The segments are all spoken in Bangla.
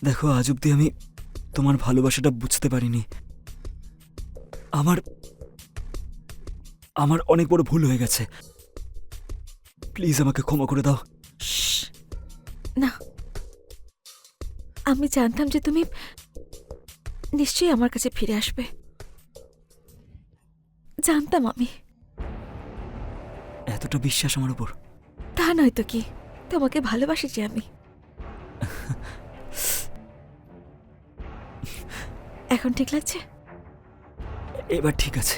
দেখো, আজ অব্দি আমি তোমার ভালোবাসাটা বুঝতে পারিনি। আমার আমার অনেক বড় ভুল হয়ে গেছে। প্লিজ আমাকে ক্ষমা করে দাও। না, আমি জানতাম যে তুমি নিশ্চয়ই আমার কাছে ফিরে আসবে। জানতাম আমি। এতটা বিশ্বাস আমার উপর? তা নয় তো কি, তোমাকে ভালোবাসি যে আমি। এখন ঠিক লাগছে? এবার ঠিক আছে।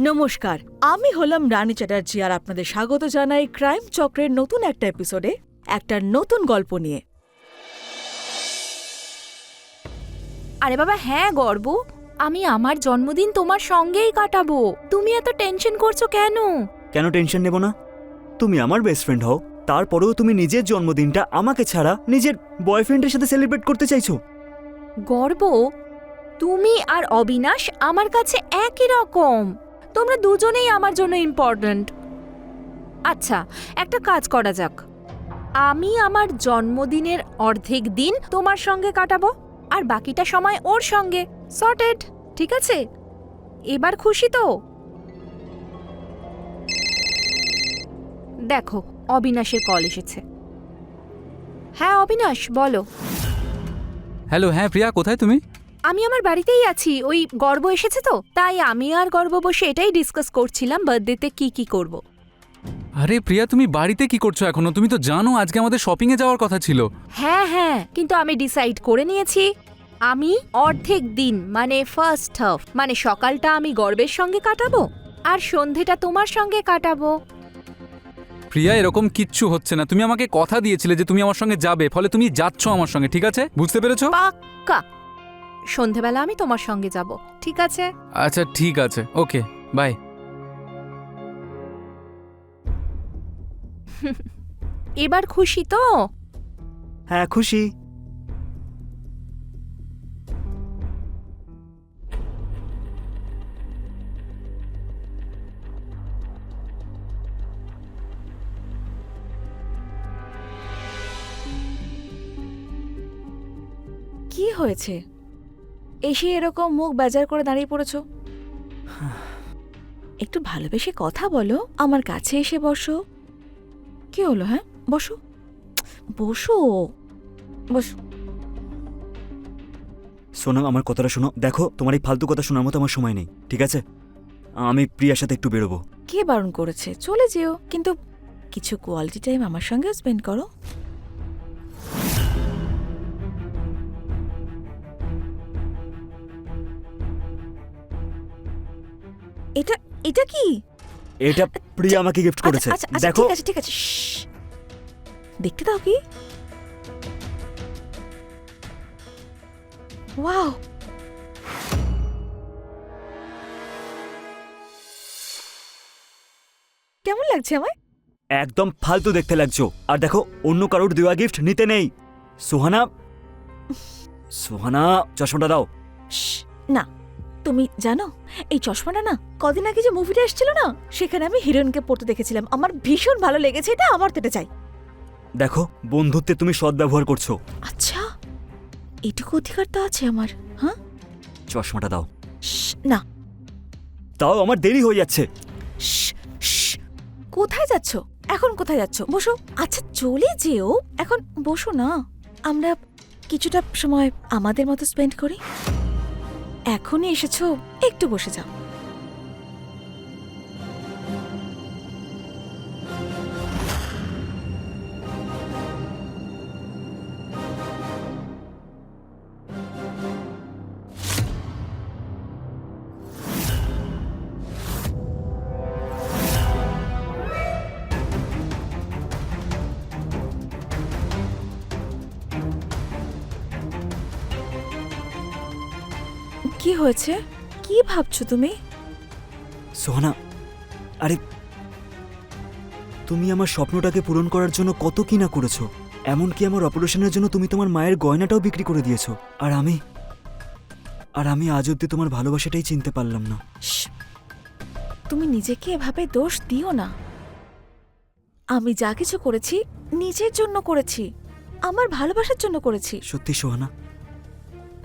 নমস্কার, আমি হলাম রানী চ্যাটার্জি আর আপনাদের স্বাগত জানাই ক্রাইম চক্রের নতুন একটা এপিসোডে, একটা নতুন গল্প নিয়ে। আরে বাবা হ্যাঁ গর্ব, আমি আমার জন্মদিন তোমার সঙ্গেই কাটাবো। তুমি এত টেনশন করছো কেন? কেন টেনশন নেব না? তুমি আমার বেস্ট ফ্রেন্ড হও, তারপরেও তুমি নিজের জন্মদিনটা আমাকে ছাড়া নিজের বয়ফ্রেন্ডের সাথে সেলিব্রেট করতে চাইছো। গর্ব, তুমি আর অবিনাশ আমার কাছে একই রকম। তোমরা দুজনেই আমার জন্য ইম্পর্ট্যান্ট। আচ্ছা, একটা কাজ করা যাক। আমি আমার জন্মদিনের অর্ধেক দিন তোমার সঙ্গে কাটাবো আর বাকিটা সময় ওর সঙ্গে। সর্টেড, ঠিক আছে? এবার খুশি তো? দেখো, অবিনাশের কল এসেছে। হ্যাঁ অবিনাশ, বলো। হ্যালো, হ্যাঁ প্রিয়া, কোথায় তুমি? আমি আমার বাড়িতেই আছি। ওই গর্ব এসেছে তো, তাই আমি আর গর্ব বসে এটাই ডিসকাস করছিলাম বার্থডেতে কি করব। আরে প্রিয়া, তুমি বাড়িতে কি করছো এখনো? তুমি তো জানো আজকে আমাদের শপিং এ যাওয়ার কথা ছিল। হ্যাঁ, কিন্তু আমি ডিসাইড করে নিয়েছি, আমি অর্ধেক দিন মানে ফার্স্ট হাফ মানে সকালটা আমি গর্বের সঙ্গে কাটাবো আর সন্ধেটা তোমার সঙ্গে কাটাবো। প্রিয়া, এরকম কিচ্ছু হচ্ছে না। তুমি আমাকে কথা দিয়েছিলে যে তুমি আমার সঙ্গে যাবে, ফলে তুমি যাচ্ছ আমার সঙ্গে, ঠিক আছে? বুঝতে পেরেছো? পাক্কা সন্ধেবেলা আমি তোমার সঙ্গে যাব, ঠিক আছে? আচ্ছা ঠিক আছে, ওকে, বাই। এবার খুশি তো? হ্যাঁ, খুশি। কি হয়েছে? এসে এরকম মুখ বেজার করে দাঁড়িয়ে পড়েছ? একটু ভালোবেসে কথা বলো, আমার কাছে এসে বসো। কি হলো? হ্যাঁ, বসো বসো বসো। শোনো, আমার কথাটা শোনো। দেখো, তোমার এই ফালতু কথা শোনার মতো আমার সময় নেই, ঠিক আছে? আমি প্রিয়ার সাথে একটু বেরোবো। কে বারণ করেছে? চলে যেও, কিন্তু কিছু কোয়ালিটি টাইম আমার সঙ্গেও স্পেন্ড করো। এটা এটা কি? এটা প্রিয়া আমাকে গিফট করেছে। আচ্ছা, আচ্ছা, দেখো, ঠিক আছে ঠিক আছে, শ্শ্। দেখতে দাও কি। ওয়াও, কেমন লাগছে আমায়? একদম ফালতু দেখতে লাগছো। আর দেখো, অন্য কারোর দেওয়া গিফট নিতে নেই। সোহানা, সোহানা, চশমাটা দাও। শ্শ্, না, তুমি জানো এই চশমাটা না কদিন আগে যে মুভিটা এসেছিল না, সেখানে আমি হিরোইনকে পড়তে দেখেছিলাম। আমার ভীষণ ভালো লেগেছে এটা, আমার তো এটা চাই। দেখো, বন্ধুত্বে তুমি সদ্ব্যবহার করছো। আচ্ছা, এটুকু অধিকার তো আছে আমার। হ্যাঁ, চশমাটা দাও। শ্শ্, না। তাও আমার দেরি হয়ে যাচ্ছে। শ্শ্, শ্শ্, কোথায় যাচ্ছ? এখন কোথায় যাচ্ছ? বসো। আচ্ছা চলে যেও, এখন বসো না। আমরা কিছুটা সময় আমাদের মতো স্পেন্ড করি। এখনই এসেছো, একটু বসে যাও। কি হয়েছে? কি ভাবছো তুমি? সোহানা, আরে তুমি আমার স্বপ্নটাকে পূরণ করার জন্য কত কি না করেছো। এমনকি আমার অপারেশনের জন্য তুমি তোমার মায়ের গয়নাটাও বিক্রি করে দিয়েছো। আর আমি আজ অব্দি তোমার ভালোবাসাটাই চিনতে পারলাম না। শ্শ্, তুমি নিজেকে এভাবে দোষ দিও না। আমি যা কিছু করেছি নিজের জন্য করেছি, আমার ভালোবাসার জন্য করেছি। সত্যি সোহানা,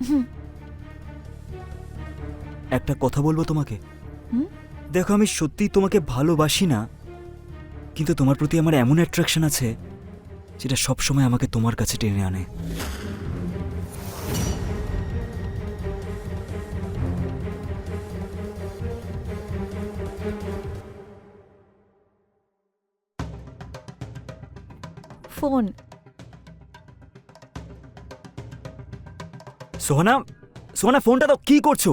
হুম। একটা কথা বলবো তোমাকে। হুম? দেখো, আমি সত্যি তোমাকে ভালোবাসি না, কিন্তু তোমার প্রতি আমার এমন অ্যাট্রাকশন আছে যেটা সবসময় আমাকে তোমার কাছে টেনে আনে। ফোন। সোহানা, সোহানা, ফোনটা তো কি করছো?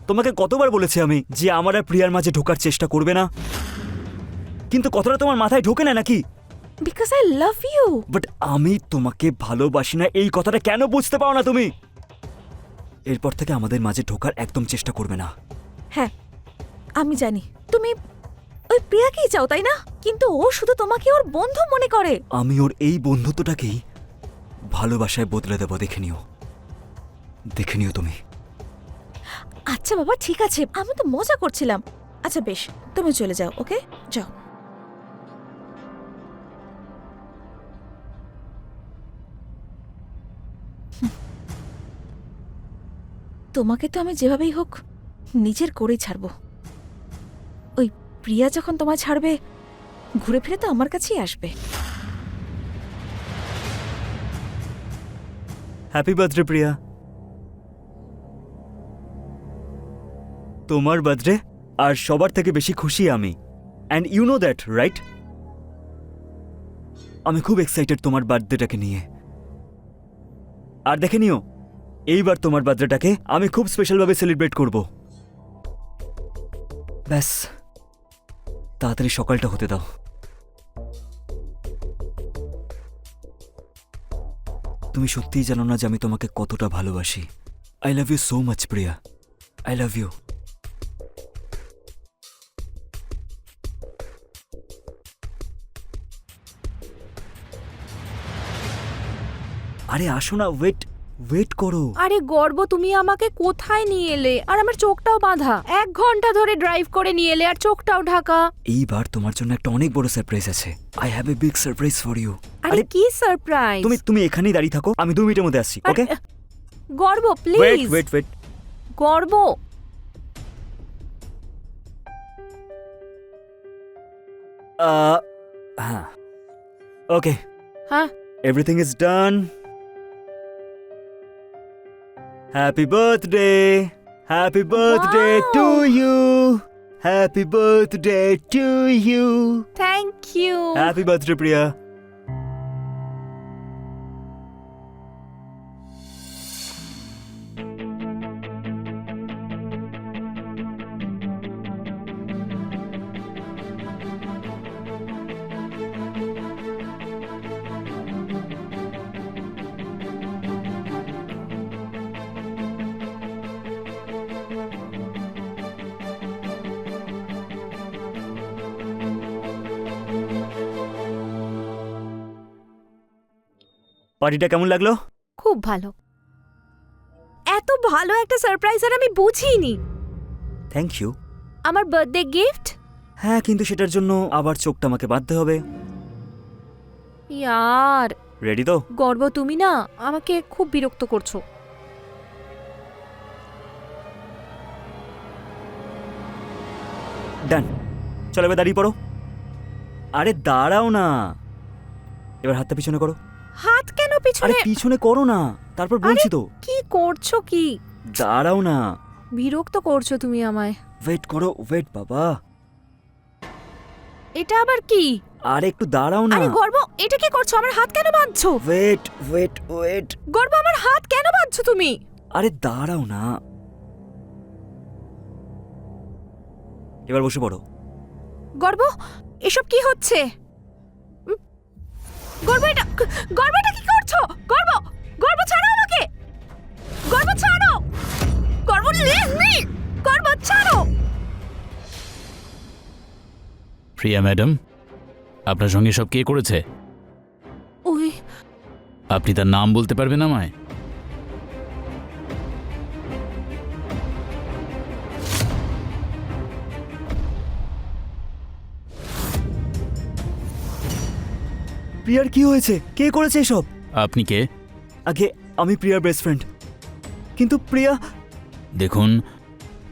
তোমাকে কতবার বলেছি আমি যে আমার আর প্রিয়ার মাঝে ঢোকার চেষ্টা করবে না, কিন্তু কথাটা তোমার মাথায় ঢোকে না নাকি? Because I love you. But আমি তোমাকে ভালোবাসি না, এই কথাটা কেন বুঝতে পারো না তুমি? এরপর থেকে আমাদের মাঝে ঢোকার একদম চেষ্টা করবে না। হ্যাঁ, আমি জানি তুমি ওই প্রিয়াকেই চাও, তাই না? কিন্তু ও শুধু তোমাকে ওর বন্ধু মনে করে। আমি ওর এই বন্ধুত্বটাকেই ভালোবাসায় বদলে দেবো, দেখে নিও, দেখে নিও তুমি। আচ্ছা বাবা, ঠিক আছে, আমি তো মজা করছিলাম। আচ্ছা বেশ, তুমি চলে যাও, ওকে? যাও। তোমাকে তো আমি যেভাবেই হোক নিজের করেই ছাড়বো। ওই প্রিয়া যখন তোমায় ছাড়বে, ঘুরে ফিরে তো আমার কাছেই আসবে। Happy birthday Priya. তোমার বার্থডে, আর সবার থেকে বেশি খুশি আমি। And you know that, right? আমি খুব এক্সাইটেড তোমার বার্থডেটাকে নিয়ে। আর দেখে নিও, এইবার তোমার বার্থডেটাকে আমি খুব স্পেশালভাবে সেলিব্রেট করব। ব্যাস, তাড়াতাড়ি সকালটা হতে দাও। তুমি সত্যিই জানো না যে আমি তোমাকে কতটা ভালোবাসি। I love you so much Priya, I love you. আরে আসো না, ওয়েট ওয়েট করো। আরে গর্ব, তুমি আমাকে কোথায় নিয়ে এলে? আর আমার চোখটাও বাঁধা। 1 ঘন্টা ধরে ড্রাইভ করে নিয়ে এলে, আর চোখটাও ঢাকা। এইবার তোমার জন্য একটা অনেক বড় সারপ্রাইজ আছে। I have a big surprise for you. আরে কি সারপ্রাইজ? তুমি তুমি এখানেই দাঁড়িয়ে থাকো, আমি 2 মিনিটের মধ্যে আসছি, ওকে? গর্ব ওয়েট প্লিজ। Wait wait. গর্ব, হ্যাঁ, ওকে, হ্যাঁ, everything is done. Happy birthday, happy birthday to you, happy birthday to you, thank you. Happy birthday Priya. পার্টিটা কেমন লাগলো? খুব ভালো। এত ভালো একটা সারপ্রাইজ আর আমি বুঝিনি। Thank you. আমার বার্থডে গিফট? হ্যাঁ, কিন্তু সেটার জন্য আবার চোখটা আমাকে বাঁধতে হবে। ইয়ার রেডি তো? গর্ব, তুমি না আমাকে খুব বিরক্ত করছো। ডান, চলো এবার দাঁড়িয়ে পড়ো। আরে দাঁড়াও না, এবার হাতটা পিছনে করো। হাত কেন আরে পিছনে? পিছনে করো না, তারপর বলছি তো। কি করছো কি? দাঁড়াও না, বিরক্ত করছো তুমি আমায়। ওয়েট করো, ওয়েট বাবা। এটা আবার কি? আরে একটু দাঁড়াও না। আরে গর্ব, এটা কি করছো? আমার হাত কেন বাঁধছো? Wait wait wait. গর্ব, আমার হাত কেন বাঁধছো তুমি? আরে দাঁড়াও না, এবার বসে পড়ো। গর্ব, এসব কি হচ্ছে? গর্ব, এটা কি করছো? গর্ব, গর্ব ছাড়ো আমাকে। গর্ব ছাড়ো। গর্ব, লিভ মি। গর্ব ছাড়ো। প্রিয়া ম্যাডাম, আপনার সঙ্গে সব কে করেছে? ওই আপনি তার নাম বলতে পারবেন আমায়? প্রিয়ার কি হয়েছে? কে করেছে এসব? আপনি কে? আগে আমি প্রিয়ার বেস্ট ফ্রেন্ড, কিন্তু প্রিয়া দেখুন,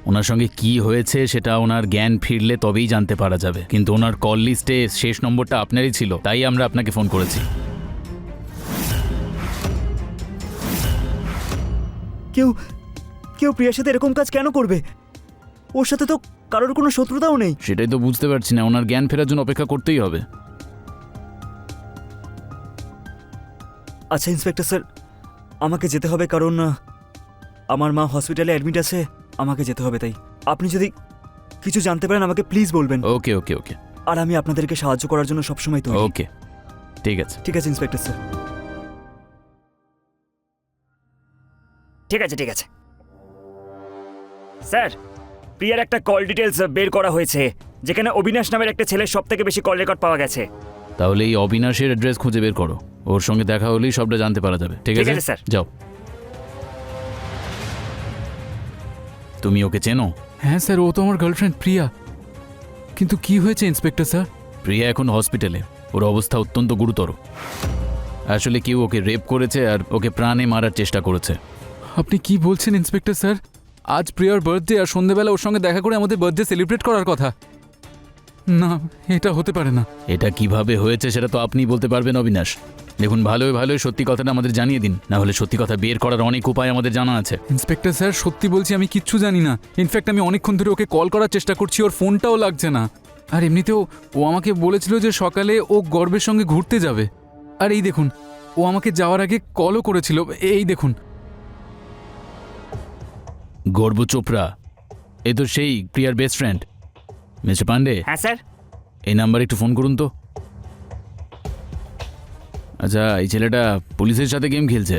ওনার সঙ্গে কি হয়েছে সেটা ওনার জ্ঞান ফিরলে তবেই জানতে পারা যাবে, কিন্তু ওনার কল লিস্টে শেষ নম্বরটা আপনারই ছিল, তাই আমরা আপনাকে ফোন করেছি। কেউ কেউ প্রিয়ার সাথে এরকম কাজ কেন করবে? ওর সাথে তো কারোর কোনো শত্রুতাও নেই। সেটাই তো বুঝতে পারছি না, ওনার জ্ঞান ফেরার জন্য অপেক্ষা করতেই হবে। আচ্ছা ইন্সপেক্টর স্যার, আমাকে যেতে হবে কারণ আমার মা হসপিটালে অ্যাডমিট আছে, আমাকে যেতে হবে। তাই আপনি যদি কিছু জানতে পারেন আমাকে প্লিজ বলবেন। ওকে ওকে ওকে আর আমি আপনাদেরকে সাহায্য করার জন্য সবসময় তৈরি। ওকে, ঠিক আছে। ঠিক আছে ইন্সপেক্টর স্যার। ঠিক আছে ঠিক আছে স্যার, প্রিয়ার একটা কল ডিটেলস বের করা হয়েছে, যেখানে অবিনাশ নামের একটা ছেলের সব থেকে বেশি কল রেকর্ড পাওয়া গেছে। তাহলে এই অবিনাশের অ্যাড্রেস খুঁজে বের করো, ওর সঙ্গে দেখা হলেই সবটা জানতে পারা যাবে। ঠিক ঠিক আছে আছে, স্যার। যাও। তুমি ওকে চেনো? হ্যাঁ স্যার, ও তো আমার গার্লফ্রেন্ড প্রিয়া। কিন্তু কি হয়েছে ইন্সপেক্টর স্যার? প্রিয়া এখন হসপিটালে, ওর অবস্থা অত্যন্ত গুরুতর। আসলে কেউ ওকে রেপ করেছে আর ওকে প্রাণে মারার চেষ্টা করেছে। আপনি কি বলছেন ইন্সপেক্টর স্যার? আজ প্রিয়ার বার্থডে, আর সন্ধ্যেবেলা ওর সঙ্গে দেখা করে আমাদের বার্থডে সেলিব্রেট করার কথা। না, এটা হতে পারে না। এটা কিভাবে হয়েছে সেটা তো আপনিই বলতে পারবেন অবিনাশ। দেখুন, ভালোই ভালোই সত্যি কথাটা আমাদের জানিয়ে দিন, না হলে সত্যি কথা বের করার অনেক উপায় আমাদের জানা আছে। ইন্সপেক্টর স্যার, সত্যি বলছি আমি কিচ্ছু জানি না। ইনফ্যাক্ট আমি অনেকক্ষণ ধরে ওকে কল করার চেষ্টা করছি, ওর ফোনটাও লাগছে না। আর এমনিতেও ও আমাকে বলেছিল যে সকালে ও গর্বের সঙ্গে ঘুরতে যাবে। আর এই দেখুন, ও আমাকে যাওয়ার আগে কলও করেছিল। এই দেখুন। গর্ব চোপড়া, এ তো সেই প্রিয়ার বেস্ট ফ্রেন্ড। মিস্টার পান্ডে, হ্যাঁ স্যার। এই নাম্বারে একটু ফোন করুন তো। আচ্ছা, এই ছেলেটা পুলিশের সাথে গেম খেলছে।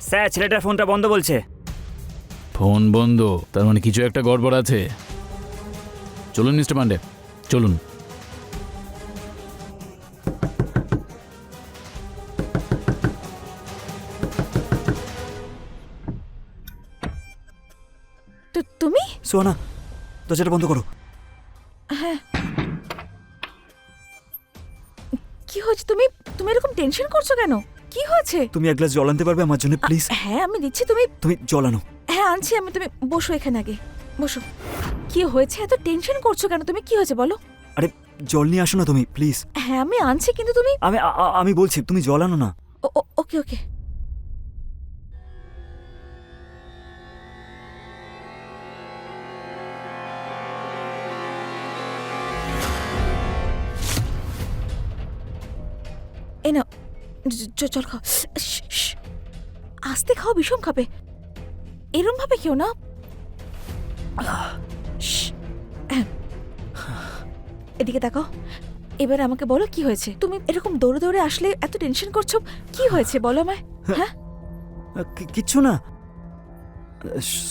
স্যার, ছেলেটার ফোনটা বন্ধ বলছে। ফোন বন্ধ, তার মানে কিছু একটা গড়বড় আছে। চলুন মিস্টার পান্ডে, চলুন। তো তুমি? সোহানা, দরজাটা বন্ধ করো। হ্যাঁ, কি হয়েছে? তুমি তুমি এরকম টেনশন করছো কেন? কি হয়েছে? তুমি এক গ্লাস জল আনতে পারবে আমার জন্য প্লিজ? হ্যাঁ আমি দিচ্ছি, তুমি তুমি জল আনো। হ্যাঁ আনছি আমি, তুমি বসো এখানে আগে, বসো। কি হয়েছে? এত টেনশন করছো কেন তুমি? কি হয়েছে বলো? আরে জল নিয়ে আসো না তুমি প্লিজ। হ্যাঁ আমি আনছি, কিন্তু তুমি আমি বলছি তুমি জল আনো না। ওকে ওকে। এই নাও, জল খাও। আস্তে খাও, বিষম খাবে। এরম ভাবে কেউ না। এদিকে তাকাও। এবার আমাকে বলো কি হয়েছে? তুমি এরকম দৌড়ে দৌড়ে আসলে এত টেনশন করছো, কি হয়েছে বলো আমায়? হ্যাঁ কিচ্ছু না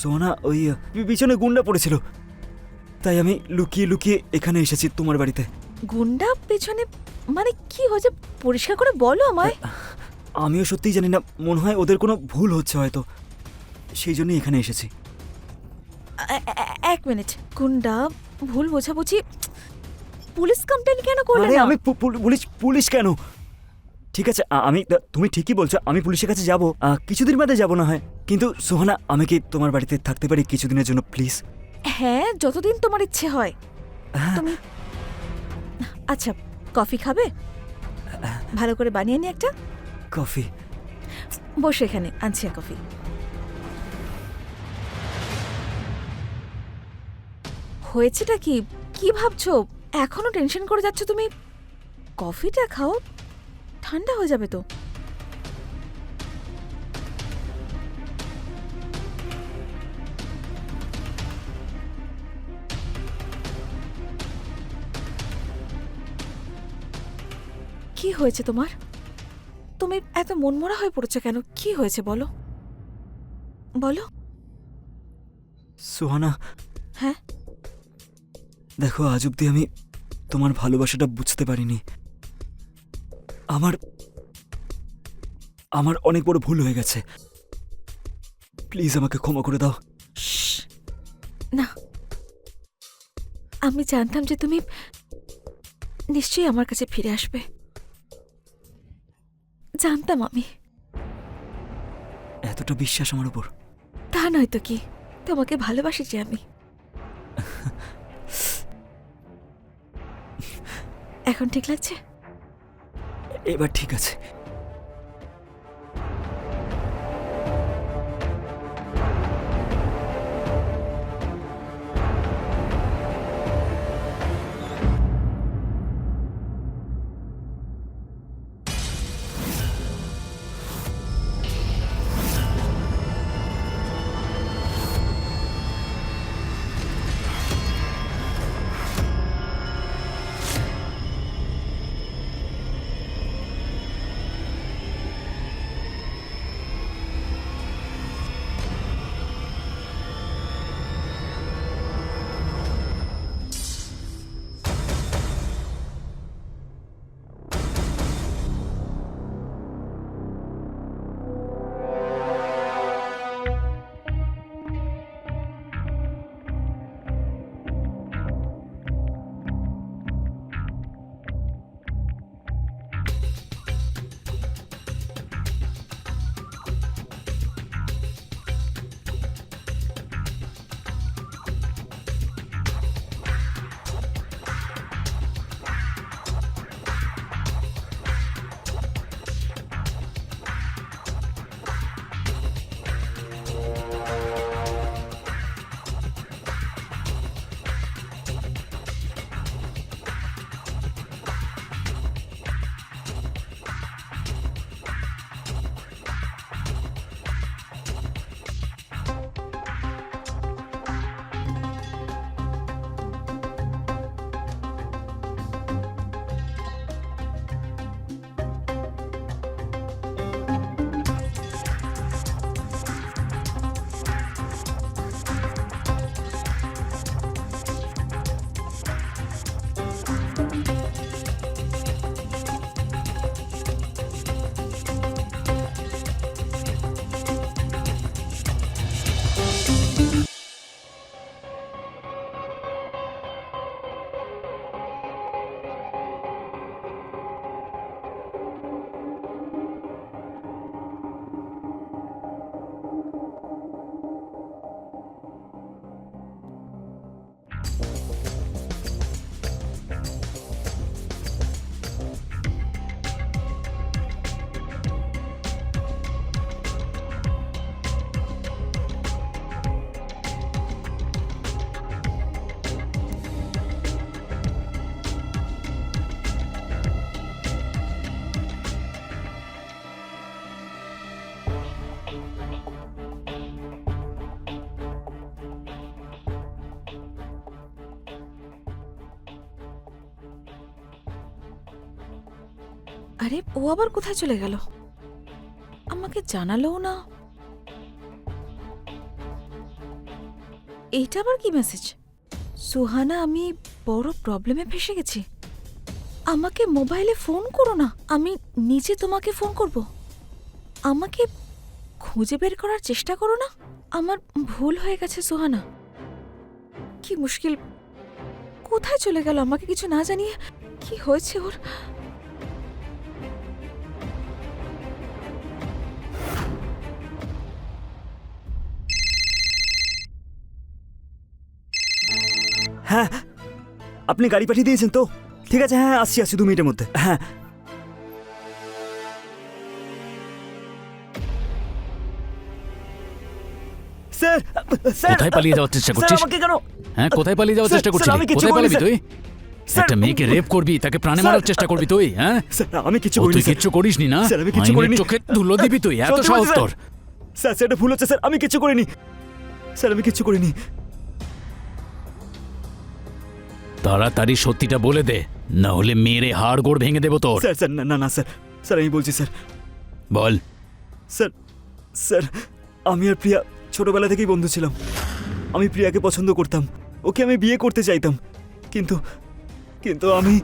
সোনা, ওই পিছনে গুন্ডা পড়েছিল, তাই আমি লুকিয়ে লুকিয়ে এখানে এসেছি তোমার বাড়িতে। গুন্ডা পেছনে? মানে কি হয়েছে পরিষ্কার করে বলো আমায়। আমিও সত্যিই জানি না, মনে হয় ওদের কোনো ভুল হচ্ছে হয়তো, সেই জন্যই এখানে এসেছি। এক মিনিট, গুন্ডা, ভুল বোঝাবুঝি, পুলিশ কমপ্লেন কেন করলে আরে না? আমি পুলিশ কেন? ঠিক আছে, আমি তুমি ঠিকই বলছো, আমি পুলিশের কাছে যাব, কিছুদিন বাদে যাব না হয়। কিন্তু সোহানা, আমি কি তোমার বাড়িতে থাকতে পারি কিছুদিনের জন্য প্লিজ? হ্যাঁ, যতদিন তোমার ইচ্ছে হয় তুমি। আচ্ছা, কফি খাবে? ভালো করে বানিয়ে নি একটা। কফি? বসে এখানে, আনছি কফি। হয়েছেটা কি? কি ভাবছো? এখনো টেনশন করে যাচ্ছ তুমি? কফিটা খাও, ঠান্ডা হয়ে যাবে তো। কি হয়েছে তোমার? তুমি এত মনমরা হয়ে পড়েছো কেন? কি হয়েছে বলো বলো। সোহানা, হ্যাঁ দেখো, আজ অব্দি আমি তোমার ভালোবাসাটা বুঝতে পারিনি। আমার অনেক বড় ভুল হয়ে গেছে, প্লিজ আমাকে ক্ষমা করে দাও। না, আমি জানতাম যে তুমি নিশ্চয়ই আমার কাছে ফিরে আসবে। জানতাম আমি। এতটা বিশ্বাস আমার উপর? তা নয় তো কি, তোমাকে ভালোবাসি যে আমি। এখন ঠিক লাগছে? এবার ঠিক আছে। আরে ও আবার কোথায় চলে গেল? আমাকে জানালোও না। এইটা আবার কি মেসেজ? সুহানা, আমি বড় প্রবলেমে ফেসে গেছি। আমাকে মোবাইলে ফোন করো না, আমি নিজে তোমাকে ফোন করব। আমাকে খুঁজে বের করার চেষ্টা করো না। আমার ভুল হয়ে গেছে সুহানা। কি মুশকিল, কোথায় চলে গেল আমাকে কিছু না জানিয়ে? কি হয়েছে ওর? হ্যাঁ, আপনি গাড়ি পাঠিয়ে দিয়েছেন তো? ঠিক আছে, হ্যাঁ আসছি 2 মিনিটের মধ্যে। হ্যাঁ স্যার, স্যার কোথায় পালিয়ে যাওয়ার চেষ্টা স্যার, করছিস? আমাকে কেন? হ্যাঁ, কোথায় পালিয়ে যাওয়ার স্যার, চেষ্টা স্যার, করছিস? আমি কিছু কোথায় বলিনি, পালাবি স্যার। তুই? স্যার, একটা মেয়েকে রেপ করবি, তাকে প্রাণে স্যার, মারার চেষ্টা করবি তুই? হ্যাঁ, স্যার আমি কিছু ও করিনি তুই স্যার। কিচ্ছু করিসনি না? স্যার, আমি কিচ্ছু আইনের করিনি। চোখে ধুলো দিবি তুই? এত সত্যি সাহস বলছি, তোর? স্যার সেটা ভুল হচ্ছে স্যার, আমি কিছু করিনি স্যার, আমি কিছু করিনি। তাড়াতাড়ি সত্যিটা বলে দে, না হলে মেরে হাড় গোড় ভেঙে দেবো তোর। স্যার স্যার না না না স্যার, স্যার আমি বলছি স্যার। বল। স্যার, স্যার আমি আর প্রিয়া ছোটবেলা থেকেই বন্ধু ছিলাম। আমি প্রিয়াকে পছন্দ করতাম, ওকে আমি বিয়ে করতে চাইতাম, কিন্তু কিন্তু আমি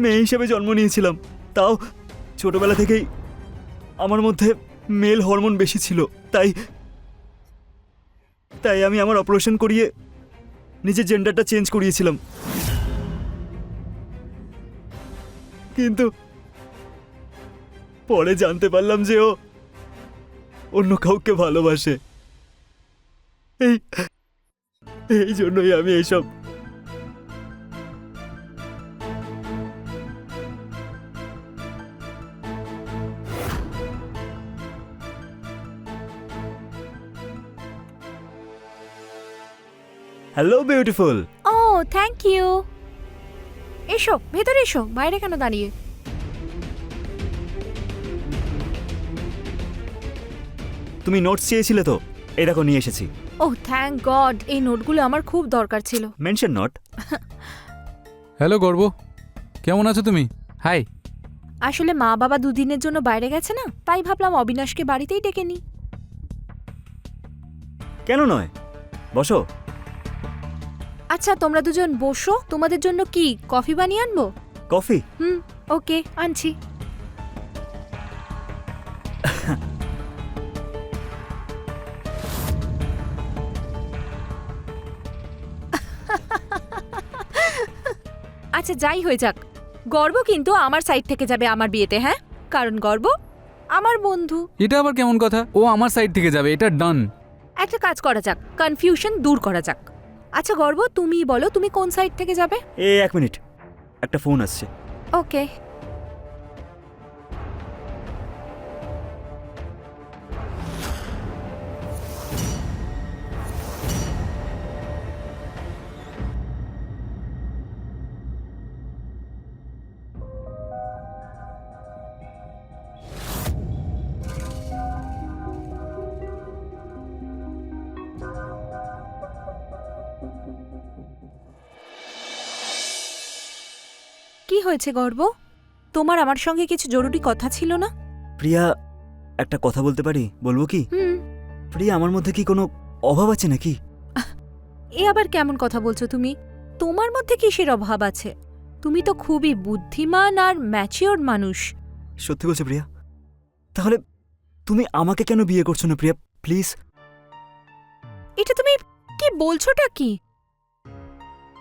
মেয়ে হিসেবে জন্ম নিয়েছিলাম। তাও ছোটবেলা থেকেই আমার মধ্যে মেল হরমোন বেশি ছিল, তাই তাই আমি আমার অপারেশন করিয়ে নিজের জেন্ডারটা চেঞ্জ করিয়েছিলাম, কিন্তু পরে জানতে পারলাম যে ও অন্য কাউকে ভালোবাসে। এই এই জন্যই আমি এইসব। Hello beautiful. Oh thank you. এসো ভেতরে এসো, বাইরে কেন দাঁড়িয়ে? তুমি নোটস চেয়েছিলে তো, এই দেখো নিয়ে এসেছি। ও থ্যাংক গড, এই নোটগুলো আমার খুব দরকার ছিল। Mention not. হ্যালো গর্ব, কেমন আছো তুমি? হাই। আসলে মা বাবা দুদিনের জন্য বাইরে গেছে না, তাই ভাবলাম অবিনাশকে বাড়িতেই ডেকে নি। কেন নয়, বসো। আচ্ছা তোমরা দুজন বসো, তোমাদের জন্য কি কফি বানিয়ে আনবো? কফি? ওকে আনছি। আচ্ছা যাই হয়ে যাক, গর্ব কিন্তু আমার সাইড থেকে যাবে আমার বিয়েতে, হ্যাঁ? কারণ গর্ব আমার বন্ধু। এটা আবার কেমন কথা? ও আমার সাইড থেকে যাবে, এটা ডান। একটা কাজ করা যাক, কনফিউশন দূর করা যাক। আচ্ছা গর্ব, তুমি বলো তুমি কোন সাইড থেকে যাবে? এক মিনিট, একটা ফোন আসছে। ওকে। কি হয়েছে গর্ব? তোমার আমার সঙ্গে কিছু জরুরি কথা ছিল না? প্রিয়া, একটা কথা বলতে পারি? বলবো কি? প্রিয়া, আমার মধ্যে কি কোনো অভাব আছে নাকি? এ আবার কেমন কথা বলছো তুমি? তোমার মধ্যে কিসের অভাব আছে? তুমি তো খুবই বুদ্ধিমান আর ম্যাচিওর মানুষ। সত্যি বলছো প্রিয়া? তাহলে তুমি আমাকে কেন বিয়ে করছো না প্রিয়া, প্লিজ? এটা তুমি কি বলছোটা কি?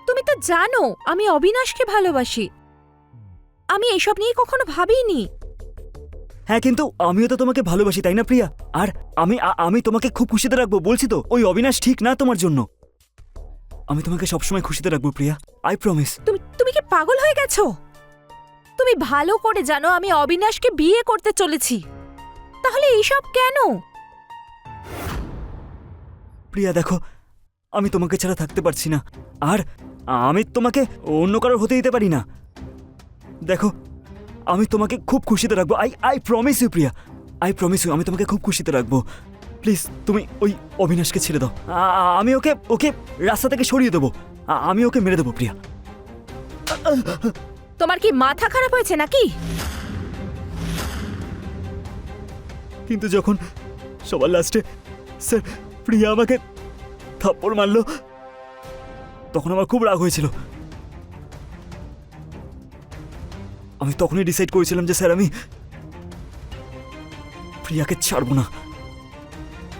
তুমি তো জানো আমি অবিনাশকে ভালোবাসি। আমি এইসব নিয়ে কখনো ভাবিনি। হ্যাঁ, কিন্তু আমিও তো তোমাকে ভালোবাসি, তাই না প্রিয়া? আর আমি তোমাকে খুব খুশিতে রাখবো, বলছি তো। ওই অবিনাশ ঠিক না তোমার জন্য। আমি তোমাকে সবসময় খুশিতে রাখবো প্রিয়া, আই প্রমিস। তুমি কি পাগল হয়ে গেছো? তুমি ভালো করে জানো আমি অবিনাশকে বিয়ে করতে চলেছি, তাহলে এইসব কেন? প্রিয়া দেখো, আমি তোমাকে ছাড়া থাকতে পারছি না, আর আমি তোমাকে অন্য কারোর হতে দিতে পারি না। দেখো, আমি তোমাকে খুব খুশিতে রাখবো, I promise you Priya, I promise you. আমি তোমাকে খুব খুশিতে রাখবো। প্লিজ তুমি ওই অবিনাশকে ছেড়ে দাও। আমি ওকে রাস্তা থেকে সরিয়ে দেবো। আমি ওকে মেরে দেবো প্রিয়া। তোমার কি মাথা খারাপ হয়েছে নাকি? কিন্তু যখন সবার লাস্টে স্যার প্রিয়া আমাকে থাপ্পড় মারলো, তখন আমার খুব রাগ হয়েছিল। আমি তখনই ডিসাইড করেছিলাম যে স্যার আমি প্রিয়াকে ছাড়বো না।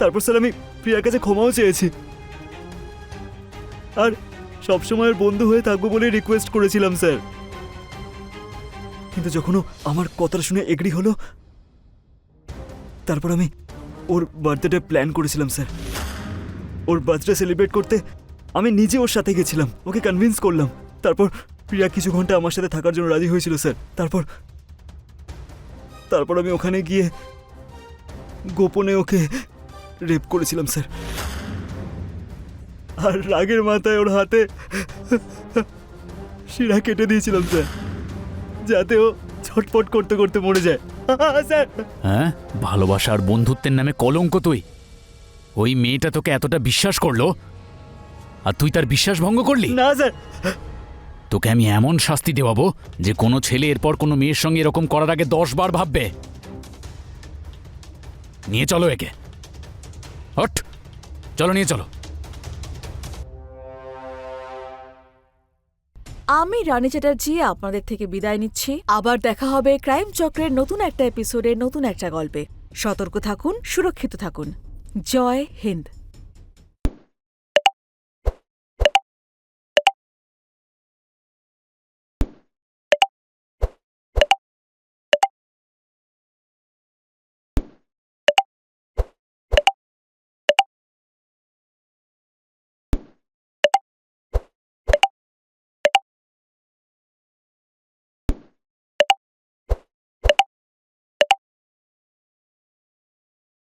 তারপর স্যার আমি প্রিয়ার কাছে ক্ষমাও চেয়েছি, আর সবসময়ের বন্ধু হয়ে থাকবো বলে রিকোয়েস্ট করেছিলাম স্যার। কিন্তু যখন ও আমার কথাটা শুনে এগ্রি হলো, তারপর আমি ওর বার্থডে প্ল্যান করেছিলাম স্যার। ওর বার্থডে সেলিব্রেট করতে আমি নিজে ওর সাথে গেছিলাম, ওকে কনভিন্স করলাম। তারপর প্রিয়া কিছু ঘন্টা আমার সাথে থাকার জন্য রাজি হয়েছিল স্যার। তারপর আমি ওখানে গিয়ে গোপনে ওকে রেপ করেছিলাম স্যার। আর রাগের মাথায় ওর হাতে শিরা কেটে দিয়েছিলাম স্যার, যাতে ও ছটফট করতে করতে মরে যায়। স্যার, হ্যাঁ, ভালোবাসার বন্ধুত্বের নামে কলঙ্ক তুই। ওই মেয়েটা তোকে এতটা বিশ্বাস করলো, আর তুই তার বিশ্বাস ভঙ্গ করলি? না স্যার। তোকে আমি এমন শাস্তি দেওয়াবো যে কোনো ছেলে এরপর কোনো মেয়ের সঙ্গে এরকম করার আগে 10 বার ভাববে। নিয়ে চলো একে, হট, চলো নিয়ে চলো। আমি রানী চ্যাটার্জি আপনাদের থেকে বিদায় নিচ্ছি। আবার দেখা হবে ক্রাইম চক্রের নতুন একটা এপিসোডে, নতুন একটা গল্পে। সতর্ক থাকুন, সুরক্ষিত থাকুন। জয় হিন্দ।